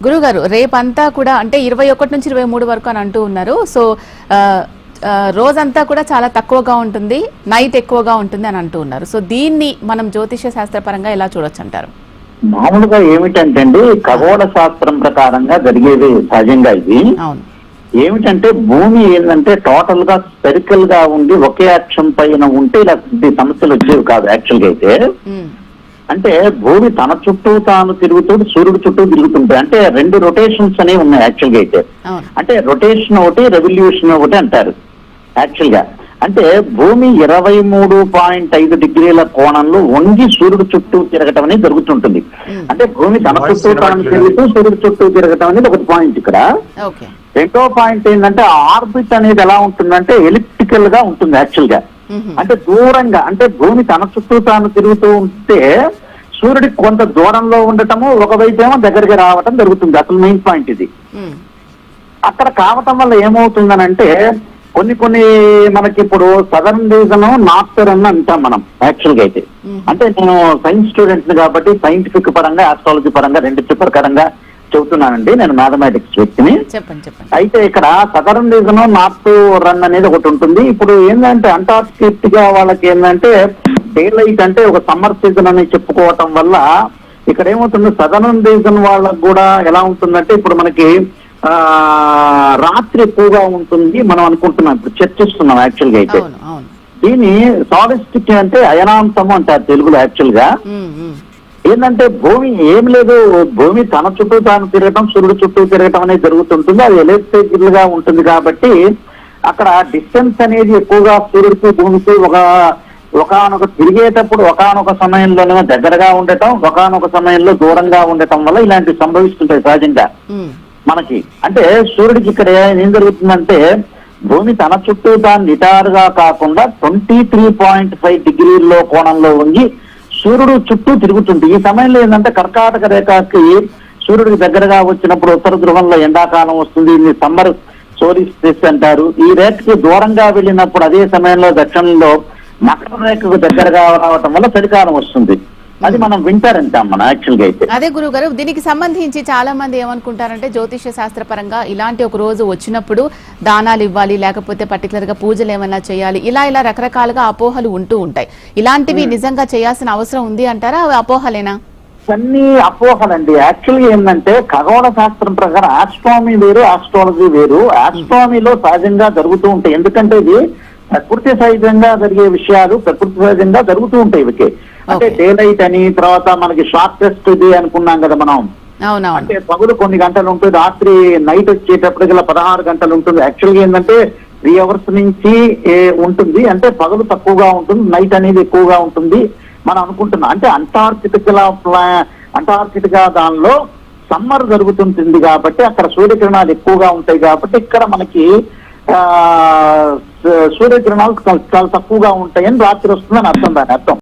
గురుగారు రేపంతా కూడా అంటే 21 నుంచి 23 వరకు అని అంటూ ఉన్నారు. సో రోజంతా కూడా చాలా తక్కువగా ఉంటుంది, నైట్ ఎక్కువగా ఉంటుంది అని అంటూ ఉన్నారు. సో దీన్ని మనం జ్యోతిష శాస్త్రపరంగా ఎలా చూడొచ్చు అంటారు? మామూలుగా ఏమిటంటే అండి, ఖగోళ శాస్త్రం ప్రకారంగా జరిగేది సహజంగా ఇది. అవును. ఏమిటంటే భూమి ఏంటంటే టోటల్ గా స్పెరికల్ గా ఉండి ఒకే అక్షం పైన ఉంటే ఇలా సమస్యలు వచ్చేవి కాదు. యాక్చువల్ గా అయితే అంటే భూమి తన చుట్టూ తాను తిరుగుతూ సూర్యుడు చుట్టూ తిరుగుతుంటాయి. అంటే రెండు రొటేషన్స్ అనేవి ఉన్నాయి యాక్చువల్ గా అయితే. అంటే రొటేషన్ ఒకటి, రెవల్యూషన్ ఒకటి అంటారు యాక్చువల్ గా. అంటే భూమి 23.5 డిగ్రీల కోణంలో వంగి సూర్యుడు చుట్టూ తిరగటం అనేది జరుగుతుంటుంది. అంటే భూమి తన చుట్టూ తాను తిరుగుతూ సూర్యుడు చుట్టూ తిరగటం అనేది ఒక పాయింట్ ఇక్కడ. రెండో పాయింట్ ఏంటంటే ఆర్బిట్ అనేది ఎలా ఉంటుందంటే ఎలిప్టికల్ గా ఉంటుంది యాక్చువల్ గా. అంటే దూరంగా, అంటే భూమి తన చుట్టూ తాను తిరుగుతూ ఉంటే సూర్యుడికి కొంత దూరంలో ఉండటము, ఒకవైపు ఏమో దగ్గరికి రావటం జరుగుతుంది. అసలు మెయిన్ పాయింట్ ఇది. అక్కడ కావటం వల్ల ఏమవుతుందనంటే కొన్ని మనకి ఇప్పుడు సదరన్ రీజన్, నార్తరన్ అంటాం మనం యాక్చువల్ గా అయితే. అంటే నేను సైన్స్ స్టూడెంట్ కాబట్టి సైంటిఫిక్ పరంగా, ఆస్ట్రాలజీ పరంగా రెండింటి ప్రకారంగా చెబుతున్నానండి. నేను మ్యాథమెటిక్స్ వ్యక్తిని. అయితే ఇక్కడ సదరన్ రీజన్, నార్త్ రన్ అనేది ఒకటి ఉంటుంది. ఇప్పుడు ఏంటంటే అంటార్కిటికా వాళ్ళకి ఏంటంటే డే లైట్ అంటే ఒక సమ్మర్ సీజన్ అని చెప్పుకోవటం వల్ల ఇక్కడ ఏమవుతుంది, సదరన్ రీజన్ వాళ్ళకు కూడా ఎలా ఉంటుందంటే ఇప్పుడు మనకి రాత్రి ఎక్కువగా ఉంటుంది మనం అనుకుంటున్నాం, ఇప్పుడు చర్చిస్తున్నాం యాక్చువల్ గా అయితే. దీన్ని సాలిస్టిక్ అంటే అయనాంతము అంటారు తెలుగులో యాక్చువల్ గా. ఏంటంటే భూమి ఏం లేదు, భూమి తన చుట్టూ తాను తిరగటం, సూర్యుడు చుట్టూ తిరగటం అనేది జరుగుతుంటుంది. అది ఎలక్ట్రికల్ గా ఉంటుంది కాబట్టి అక్కడ డిస్టెన్స్ అనేది ఎక్కువగా సూర్యుడికి భూమికి ఒకనొక తిరిగేటప్పుడు ఒకనొక సమయంలోనే దగ్గరగా ఉండటం, ఒకనొక సమయంలో దూరంగా ఉండటం వల్ల ఇలాంటివి సంభవిస్తుంటాయి సహజంగా మనకి. అంటే సూర్యుడికి ఇక్కడ ఏం జరుగుతుందంటే భూమి తన చుట్టూ తాను నిటారుగా కాకుండా 23.5 డిగ్రీల్లో కోణంలో ఉండి సూర్యుడు చుట్టూ తిరుగుతుంది. ఈ సమయంలో ఏంటంటే కర్కాటక రేఖకి సూర్యుడికి దగ్గరగా వచ్చినప్పుడు ఉత్తర ధ్రువంలో ఎండాకాలం వస్తుంది, ఇది సమ్మర్ సోలిస్టిస్ అంటారు. ఈ రేఖకి దూరంగా వెళ్ళినప్పుడు అదే సమయంలో దక్షిణంలో మకర రేఖకు దగ్గరగా రావటం వల్ల చలికాలం వస్తుంది. అది మనం వింటర్ అంటాం మనం యాక్చువల్ గా అయితే. అదే గురుగారు, దీనికి సంబంధించి చాలా మంది ఏమనుకుంటారంటే జ్యోతిష శాస్త్రపరంగా ఇలాంటి ఒక రోజు వచ్చినప్పుడు దానాలు ఇవ్వాలి, లేకపోతే పర్టికులర్ గా పూజలు ఏమైనా చేయాలి, ఇలా రకరకాలుగా అపోహలు ఉంటూ ఉంటాయి. ఇలాంటివి నిజంగా చేయాల్సిన అవసరం ఉంది అంటారా? అవి అపోహలేనా? అన్ని అపోహలండి. యాక్చువల్గా ఏంటంటే ఖగోళ శాస్త్రం ప్రకారం ఆస్ట్రానమీ వేరు, ఆస్ట్రాలజీ వేరు. ఆస్ట్రానమీలో సహజంగా జరుగుతూ ఉంటాయి, ఎందుకంటే ఇది ప్రకృతి సహజంగా జరిగే విషయాలు, ప్రకృతి సహజంగా జరుగుతూ ఉంటాయి ఇవికే. అంటే డే లైట్ అని, తర్వాత మనకి షార్టెస్ట్ ఇది అనుకున్నాం కదా మనం. అంటే పగులు కొన్ని గంటలు ఉంటుంది, రాత్రి నైట్ వచ్చేటప్పటికల్లా 16 గంటలు ఉంటుంది. యాక్చువల్గా ఏంటంటే 3 అవర్స్ నుంచి ఉంటుంది. అంటే పగులు తక్కువగా ఉంటుంది, నైట్ అనేది ఎక్కువగా ఉంటుంది మనం అనుకుంటున్నాం. అంటే అంటార్కిటికా దానిలో సమ్మర్ జరుగుతుంటుంది కాబట్టి అక్కడ సూర్యకిరణాలు ఎక్కువగా ఉంటాయి కాబట్టి ఇక్కడ మనకి సూర్యకిరణాలు చాలా తక్కువగా ఉంటాయని రాత్రి వస్తుందని అర్థం, దాని అర్థం.